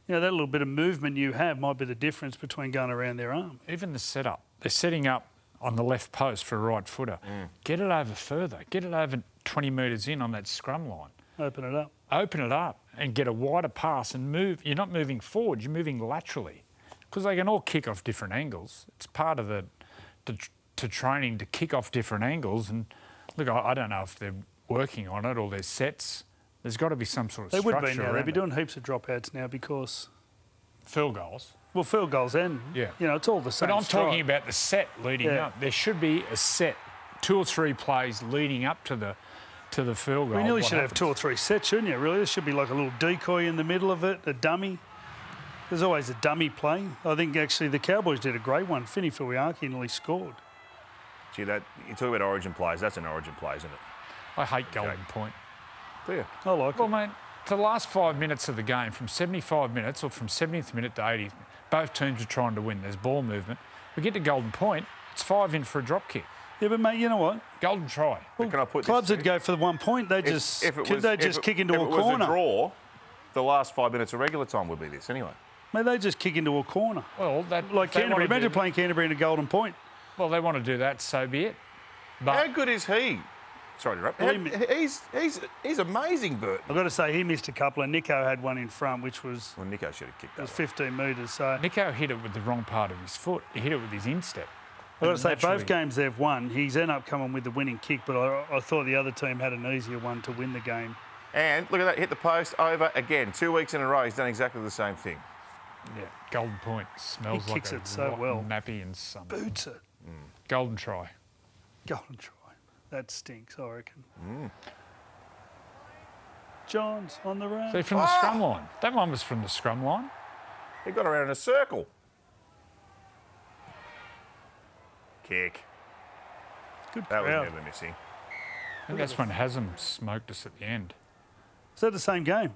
that little bit of movement you have might be the difference between going around their arm. Even the setup. They're setting up on the left post for a right footer. Get it over further. Get it over 20 metres in on that scrum line. Open it up. Open it up and get a wider pass and move. You're not moving forward, you're moving laterally. Because they can all kick off different angles. It's part of the training to kick off different angles. And look, I don't know if they're working on it or there's sets. There's got to be some sort of They structure. would be now. around They'd be it. doing heaps of dropouts now because... Field goals. Well, field goals and, Yeah. it's all the same. But I'm strike. talking about the set leading Yeah. up. There should be a set, 2 or 3 plays leading up to the field goal. We nearly What should have happens? 2 or 3 sets, shouldn't you? Really, there should be like a little decoy in the middle of it, a dummy. There's always a dummy play. I think actually the Cowboys did a great one. Finney Fuiaki nearly scored. Gee, you talk about origin plays. That's an origin play, isn't it? I hate Golden Point. Do you? I like Well, it. mate, for the last 5 minutes of the game, from 75 minutes or from 70th minute to 80th, both teams are trying to win. There's ball movement. We get to Golden Point, it's 5 in for a drop kick. Yeah, but mate, you know what? Golden try. But can I put Clubs this? that go for the 1 point, they just kick into a If it was corner. a draw, the last 5 minutes of regular time would be this anyway. Mate, they just kick into a corner. Well, that Like they Canterbury. wanna Imagine do- playing Canterbury in a Golden Point. Well, they want to do that, so be it. But How good is he? Sorry to interrupt. Well, He's amazing, Burton. I've got to say, he missed a couple, and Nico had one in front, which was Well, Nico should have kicked that. 15 metres. So Nico hit it with the wrong part of his foot. He hit it with his instep. I've got to say, Naturally- both games they've won, he's ended up coming with the winning kick, but I thought the other team had an easier one to win the game. And look at that, hit the post over again. 2 weeks in a row, he's done exactly the same thing. Yeah, Golden Point smells He like kicks a it so rotten well. nappy in summer. Boots it. Golden try. Golden try. That stinks, I reckon. John's on the run. See, from the scrum line. That one was from the scrum line. He got around in a circle. Kick. Good That was crowd. never missing. I think that's when Haslam smoked us at the end. Is that the same game?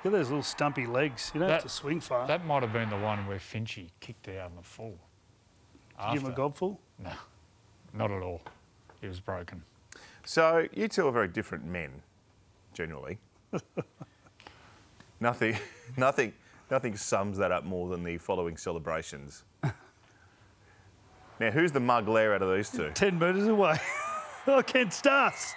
Look at those little stumpy legs. You don't have to swing far. That might have been the one where Finchy kicked out in the full. Give him a gobful. No, not at all. He was broken. So you two are very different men, generally. nothing sums that up more than the following celebrations. Now, who's the mug lair out of these two? 10 metres away. Oh, Ken Stas.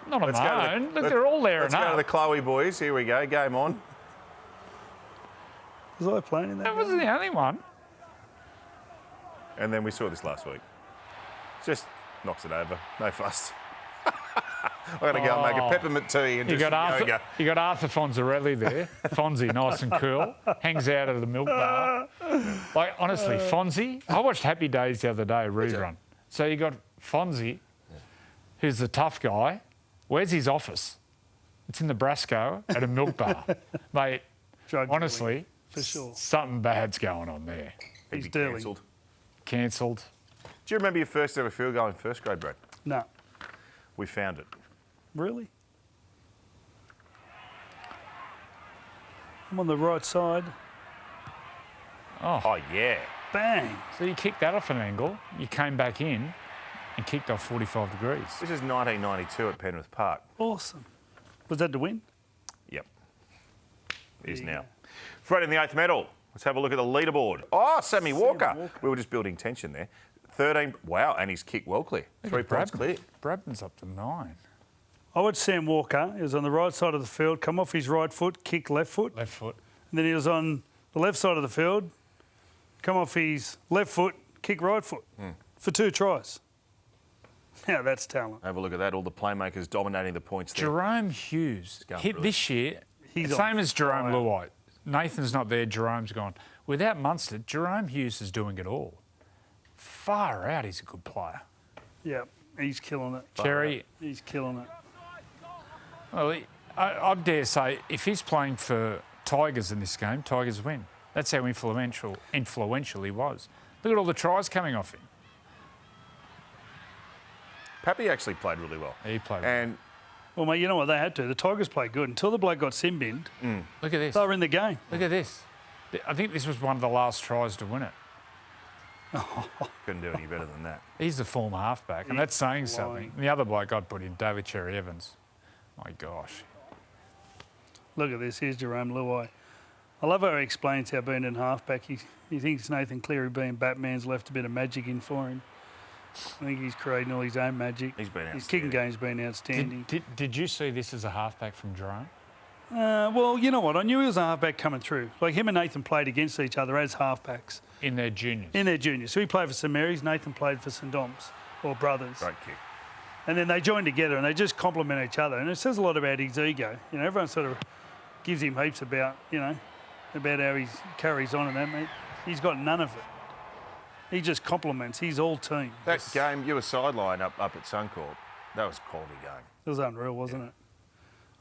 Not on Let's go to my the- own. Look, let's- they're all there Let's and go to the up. Chloe boys. Here we go. Game on. Was I playing in that? That game? wasn't the only one. And then we saw this last week. Just knocks it over. No fuss. I'm going to go and make a peppermint tea and You just got yoga. Arthur Fonzarelli there. Fonzie, nice and cool. Hangs out at the milk bar. Like, honestly, Fonzie, I watched Happy Days the other day, rerun. So you got Fonzie, who's the tough guy. Where's his office? It's in the Brasco at a milk bar. Mate, Drug honestly, dealing, for sure. something bad's going on there. He's Be dealing. cancelled. Cancelled. Do you remember your first ever field goal in first grade, Brad? No. We found it. Really? I'm on the right side. Oh, yeah. Bang. So you kicked that off an angle, you came back in and kicked off 45 degrees. This is 1992 at Penrith Park. Awesome. Was that to win? Yep. It is you now. go. Freddy in the 8th medal. Let's have a look at the leaderboard. Oh, Sammy Walker. Walker. We were just building tension there. 13. Wow, and he's kicked well clear. 3 points clear. Bradman's up to 9. I watched Sam Walker. He was on the right side of the field, come off his right foot, kick left foot. Left foot. And then he was on the left side of the field, come off his left foot, kick right foot for 2 tries. Now that's talent. Have a look at that. All the playmakers dominating the points there. Jerome Hughes going hit through this year, He's same on as Jerome fire. Luai. Nathan's not there, Jerome's gone. Without Munster, Jerome Hughes is doing it all. Far out, he's a good player. Yeah, he's killing it. Cherry, He's killing it. well, I dare say, if he's playing for Tigers in this game, Tigers win. That's how influential he was. Look at all the tries coming off him. Pappy actually played really well. He played well. And Well, mate, you know what? They had to. The Tigers played good. Until the bloke got sin binned, Look at this. they were in the game. Look at this. I think this was one of the last tries to win it. Couldn't do any better than that. He's the former halfback, and that's saying something. The other bloke I'd put in, David Cherry Evans. My gosh. Look at this. Here's Jerome Luai. I love how he explains how being in halfback, he thinks Nathan Cleary being Batman's left a bit of magic in for him. I think he's creating all his own magic. He's been outstanding. His kicking game's been outstanding. Did you see this as a halfback from Jerome? Well, you know what? I knew he was a halfback coming through. Like him and Nathan played against each other as halfbacks. In their juniors? In their juniors. So he played for St Mary's, Nathan played for St Dom's, or brothers. Great kick. And then they joined together and they just complement each other. And it says a lot about his ego. You know, everyone sort of gives him heaps about, you know, about how he carries on and that, mate. He's got none of it. He just complements. He's all team. That game, you were sideline up at Suncorp. That was a quality game. It was unreal, wasn't it?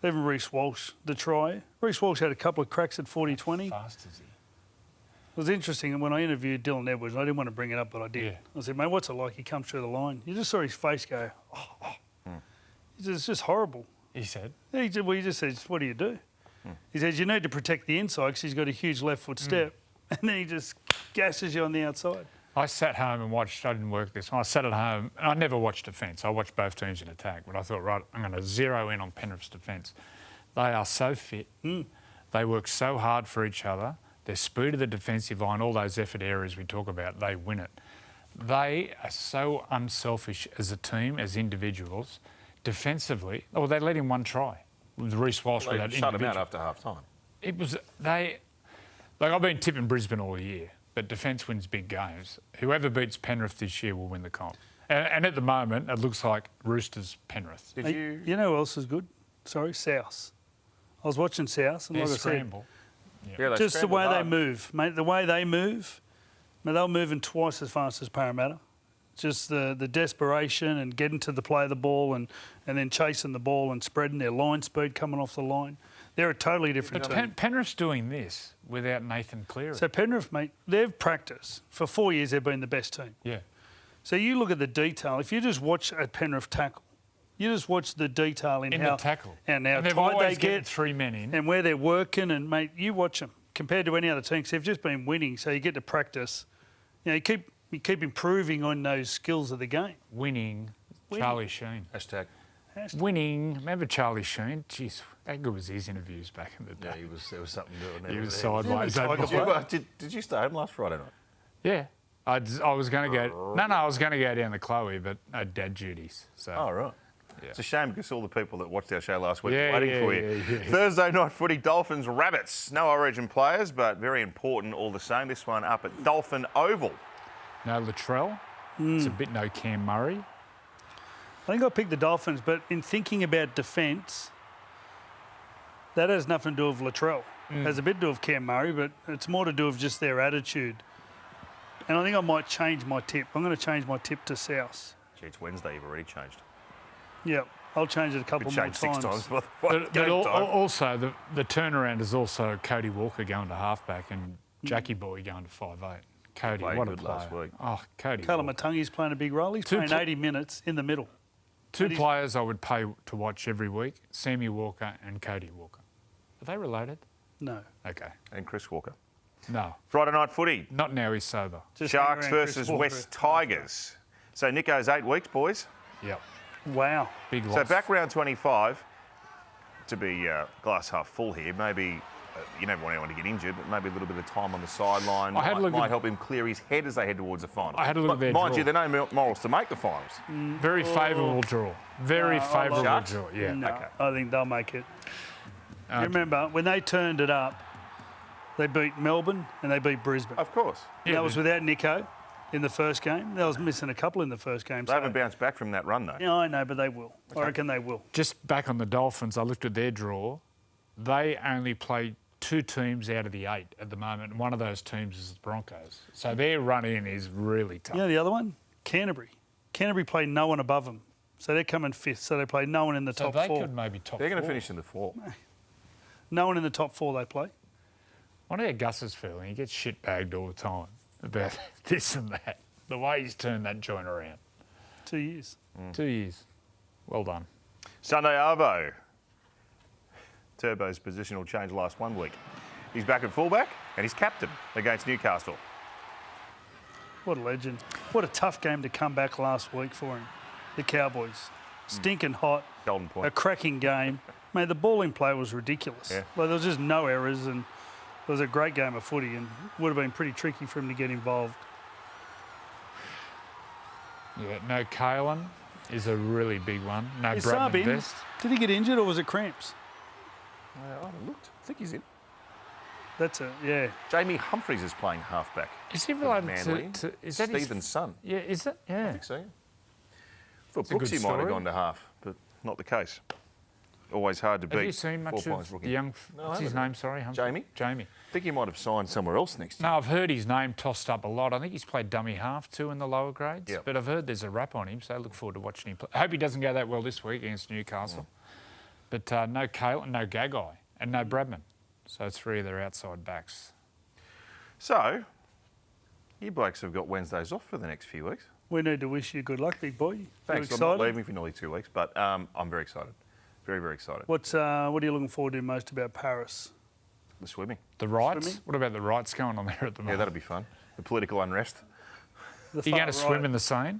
Even Reece Walsh, the try. Reece Walsh had a couple of cracks at 40-20. How fast is he? It was interesting, and when I interviewed Dylan Edwards, I didn't want to bring it up, but I did. Yeah. I said, mate, what's it like? He comes through the line. You just saw his face go, oh. It's just horrible. He said? He just says, what do you do? He says, you need to protect the inside because he's got a huge left foot step. And then he just gasses you on the outside. I sat home and watched, I didn't work this one, I sat at home, and I never watched defence. I watched both teams in attack, but I thought, right, I'm going to zero in on Penrith's defence. They are so fit. They work so hard for each other. Their speed of the defensive line, all those effort areas we talk about, they win it. They are so unselfish as a team, as individuals. Defensively, they let in one try. With Reece Walsh with that shut him individual. out after half time. It was, I've been tipping Brisbane all year, but defence wins big games. Whoever beats Penrith this year will win the comp. And at the moment, it looks like Roosters Penrith. You know who else is good? Sorry, South. I was watching South, and like I said, scramble. Yeah, just the way hard. they move, mate. The way they move, mate, they're moving twice as fast as Parramatta. Just the desperation and getting to the play of the ball and then chasing the ball and spreading their line speed coming off the line. They're a totally different team. But Penrith's doing this without Nathan Cleary. So Penrith, mate, they've practiced. For 4 years, they've been the best team. Yeah. So you look at the detail. If you just watch a Penrith tackle, you just watch the detail in how the tackle. And how they've tight always they get, 3 men in. and where they're working. And mate, you watch them compared to any other team. 'Cause they've just been winning, so you get to practice. You know, you keep improving on those skills of the game. Winning. Charlie Sheen. Hashtag. Winning. Remember Charlie Sheen? Jeez, how good was his interviews back in the day? Yeah, there was something doing there. He was sideways. Did you stay home last Friday night? Yeah. I was going to go... No, I was going to go down to Chloe, but I had dad duties. So. Oh, right. Yeah. It's a shame because all the people that watched our show last week Yeah, were waiting yeah, for you. yeah, yeah. Thursday night footy, Dolphins, Rabbits. No Origin players, but very important all the same. This one up at Dolphin Oval. No Latrell. It's a bit no Cam Murray. I think I picked the Dolphins, but in thinking about defence, that has nothing to do with Latrell. It has a bit to do with Cam Murray, but it's more to do with just their attitude. And I think I might change my tip. I'm going to change my tip to South. Gee, it's Wednesday. You've already changed. Yeah, I'll change it a couple We've more changed times. 6 times. By But game time. also, the turnaround is also Cody Walker going to halfback and Jackie Boy going to 5'8". Cody, Played what a good player. last week. Oh, Cody. Kalamatungi's playing a big role. He's playing 80 minutes in the middle. Two players I would pay to watch every week, Sammy Walker and Cody Walker. Are they related? No. Okay. And Chris Walker. No. Friday night footy. Not now he's sober. Just Sharks hang around versus Chris Walker. West Tigers. So Nico's 8 weeks, boys. Yep. Wow. Big loss. So back round 25, to be glass half full here, maybe you never want anyone to get injured, but maybe a little bit of time on the sideline might help him clear his head as they head towards the final. I had a look at their Mind draw. you, there are no morals to make the finals. Very favourable draw. Very favourable Sharks? draw. Yeah. No, Okay. I think they'll make it. You remember, when they turned it up, they beat Melbourne and they beat Brisbane. Of course. Yeah, That was without Nico in the first game. They was missing a couple in the first game. They haven't bounced back from that run, though. Yeah, I know, but they will. I reckon they will. Just back on the Dolphins, I looked at their draw. They only play 2 teams out of the 8 at the moment, and one of those teams is the Broncos. So their run-in is really tough. You know the other one? Canterbury. Canterbury play no one above them. So they're coming 5th, so they play no one in the So top they 4. could maybe top They're going to 4. finish in the 4. No one in the top 4 they play. I wonder how Gus is feeling. He gets shit-bagged all the time about this and that. The way he's turned that joint around. 2 years. 2 years. Well done. Sunday Arvo. Turbo's positional change last 1 week. He's back at fullback. and he's captain against Newcastle. What a legend. What a tough game to come back last week for him. The Cowboys. Stinking hot. Golden point. A cracking game. Mate, the balling play was ridiculous. Yeah. Like, there was just no errors, and it was a great game of footy, and would have been pretty tricky for him to get involved. Yeah, no Kalen is a really big one. No Is Saab Bradman in? Best. Did he get injured or was it cramps? I haven't looked. I think he's in. That's it, yeah. Jamie Humphries is playing halfback. Is he for related Manly. to is that his- Stephen's son. Yeah, is it? I Yeah. think so. Thought a good Brooksy might have story. gone to half, but not the case. Always hard to beat. Have you seen much 4 points of rookie. the young... No, I what's his haven't. name, sorry? Humphrey? Jamie? Jamie. I think he might have signed somewhere else next year. No, I've heard his name tossed up a lot. I think he's played dummy half too in the lower grades. Yep. But I've heard there's a rap on him, so I look forward to watching him play. I hope he doesn't go that well this week against Newcastle. But no Kalen, no Gagai, and no Bradman. So 3 of their outside backs. So, you blokes have got Wednesdays off for the next few weeks. We need to wish you good luck, big boy. You Thanks. I'm excited? not leaving for nearly 2 weeks, but I'm very excited. Very, very excited. What are you looking forward to most about Paris? The swimming. The rights? Swimming? What about the rights going on there at the Yeah, moment? that'll be fun. The political unrest. The Are you going to far swim right. in the Seine,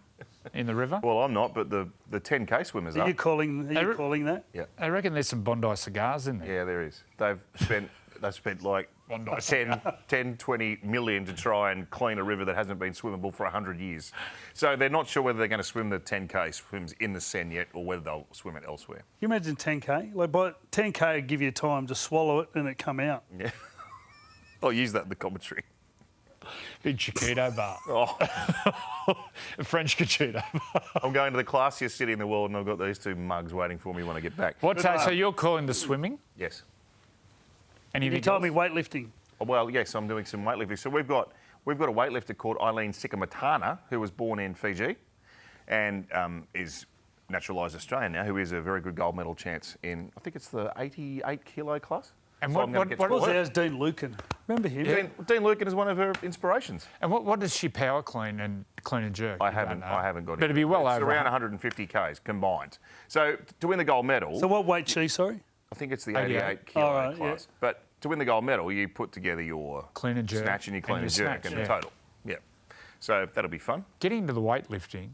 in the river? Well, I'm not, but the 10K swimmers Are are. you calling that? Yeah. I reckon there's some Bondi cigars in there. Yeah, there is. They've spent like Bondi 10, 20 million to try and clean a river that hasn't been swimmable for 100 years. So they're not sure whether they're going to swim the 10K swims in the Seine yet or whether they'll swim it elsewhere. Can you imagine 10K? Like, by 10K would give you time to swallow it and it come out. Yeah. I'll use that in the commentary. Big Chiquito bar. Oh, A French Chiquito bar. I'm going to the classiest city in the world and I've got these 2 mugs waiting for me when I get back. So you're calling the swimming? Yes. Anything You told else? me weightlifting. Oh, well, yes, I'm doing some weightlifting. So we've got a weightlifter called Eileen Sikamatana, who was born in Fiji and is naturalised Australian now, who is a very good gold medal chance in, I think it's the 88 kilo class. And So I'm gonna get to What was work. ours, Dean Lucan? Remember him? Dean Lucan is one of her inspirations. And what does she power clean and jerk? I You haven't don't know. got it. But it'd be well it's over around 100. 150 Ks combined. So to win the gold medal, So what weight she, sorry? I think it's the 88. 88 kilo Oh, right, class. But to win the gold medal, you put together your Clean and jerk. snatch and your clean And and your jerk snatch, and the yeah. total. Yeah. So that'll be fun. Getting into the weightlifting,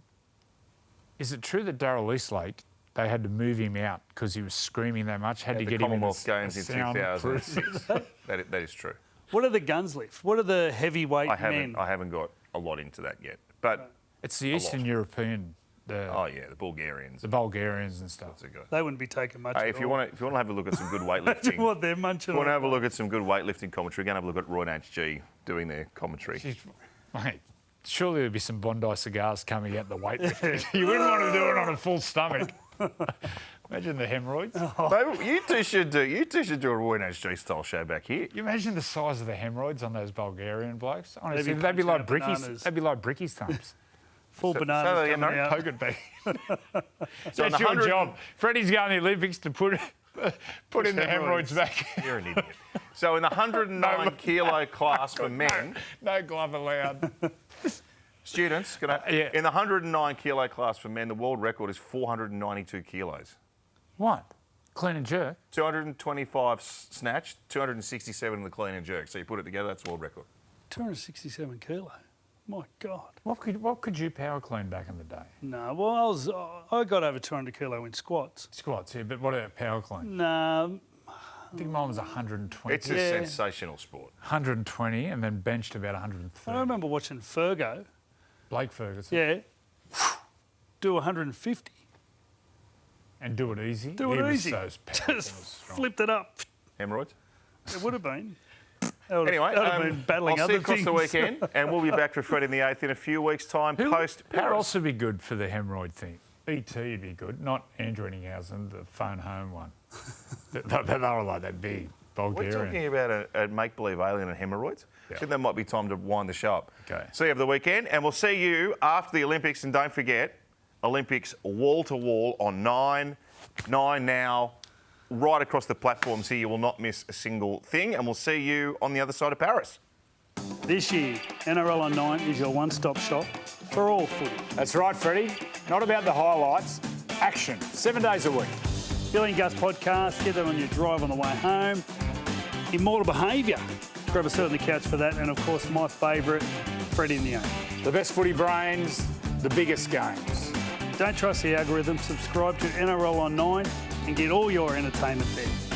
is it true that Darryl Eastlake, they had to move him out because he was screaming that much? Had At to the get him in Commonwealth a Games in soundproof- 2006. that is true. What are the guns lift? What are the heavyweight I men? haven't got a lot into that yet. But It's the Eastern European, the the Bulgarians. Bulgarians and stuff. That's a good. They wouldn't be taking much. Hey, at if you all. want to have a look at some good weightlifting, what they're munching if you want to on. have a look at some good weightlifting commentary, go and have a look at Roy and HG doing their commentary. Jeez, mate, surely there'd be some Bondi cigars coming out the weightlifting. You wouldn't want to do it on a full stomach. Imagine the hemorrhoids. Mate, you two should do a Roy and HG style show back here. You imagine the size of the hemorrhoids on those Bulgarian blokes? Honestly, be they'd be like punching out brickies. bananas. They'd be like brickies thumbs. Full So bananas they coming know, out. Poke it back. So in That's the your 100 job. Freddie's going to the Olympics to put in the hemorrhoids back. You're an idiot. So in the 109 kilo class for men, No glove allowed. students, Yeah. in the 109 kilo class for men, the world record is 492 kilos. What? Clean and jerk? 225 snatch, 267 in the clean and jerk. So you put it together, that's world record. 267 kilo. My God. What could you power clean back in the day? No, well, I got over 200 kilo in squats. Squats, yeah, but what about power clean? No, I think mine was 120. It's a Yeah. sensational sport. 120 and then benched about I 130. remember watching Fergo. Blake Ferguson. Yeah. Do 150. And do it easy. Do it He was easy. so powerful and Just strong. flipped it up. Hemorrhoids? It would have been. That would Anyway, have, that would have been battling I'll see other you across things. the weekend, and we'll be back for Freddy in the 8th in a few weeks' time, Who would post-Paris. also be good for the hemorrhoid thing? E.T. would be good, not Andrew Enninghausen, the phone home one. they were like that big We're Bulgarian. talking about a make-believe alien and hemorrhoids. Yeah. I think that might be time to wind the show up. Okay. See you over the weekend, and we'll see you after the Olympics. And don't forget, Olympics wall-to-wall on 9 now, right across the platforms here. You will not miss a single thing, and we'll see you on the other side of Paris. This year, NRL on 9 is your one-stop shop for all footy. That's right, Freddie. Not about the highlights. Action. 7 days a week. Billy and Gus podcast, get that on your drive on the way home. Immortal Behaviour. Grab a seat on the couch for that. And, of course, my favourite, Freddy in the 8. The best footy brains, the biggest games. Don't trust the algorithm. Subscribe to NRL on 9 and get all your entertainment there.